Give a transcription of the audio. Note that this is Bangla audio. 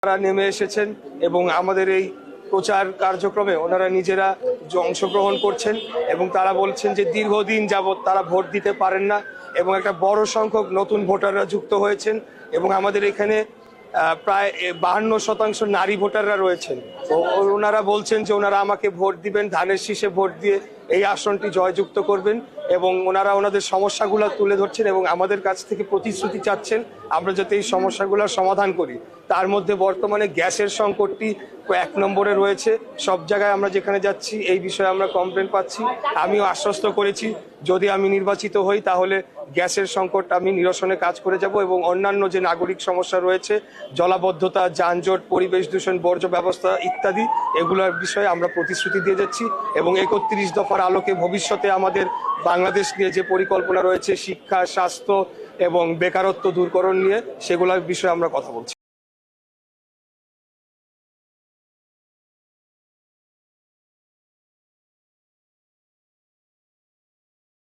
তারা নেমে এসেছেন এবং আমাদের এই প্রচার কার্যক্রমে ওনারা নিজেরা অংশগ্রহণ করছেন এবং তারা বলছেন যে দীর্ঘদিন যাবৎ তারা ভোট দিতে পারেন না এবং একটা বড় সংখ্যক নতুন ভোটাররা যুক্ত হয়েছেন এবং আমাদের এখানে প্রায় 52% নারী ভোটাররা রয়েছেন। তো ওনারা বলছেন যে ওনারা আমাকে ভোট দিবেন, ধানের শীষে ভোট দিয়ে এই আসনটি জয়যুক্ত করবেন এবং ওনারা ওনাদের সমস্যাগুলো তুলে ধরছেন এবং আমাদের কাছ থেকে প্রতিশ্রুতি চাচ্ছেন আমরা যাতে এই সমস্যাগুলোর সমাধান করি। তার মধ্যে বর্তমানে গ্যাসের সংকটটি 1 নম্বরে রয়েছে। সব জায়গায় আমরা যেখানে যাচ্ছি এই বিষয়ে আমরা কমপ্লেন পাচ্ছি। আমিও আশ্বস্ত করেছি যদি আমি নির্বাচিত হই তাহলে গ্যাসের সংকট আমি নিরসনে কাজ করে যাব এবং অন্যান্য যে নাগরিক সমস্যা রয়েছে, জলাবদ্ধতা, যানজট, পরিবেশ দূষণ, বর্জ্য ব্যবস্থা ইত্যাদি, এগুলোর বিষয়ে আমরা প্রতিশ্রুতি দিয়ে যাচ্ছি এবং 31 দফার আলোকে ভবিষ্যতে আমাদের বাংলাদেশ নিয়ে যে পরিকল্পনা রয়েছে, শিক্ষা, স্বাস্থ্য এবং বেকারত্ব দূরকরণ নিয়ে, সেগুলোর বিষয়ে আমরা কথা বলছি।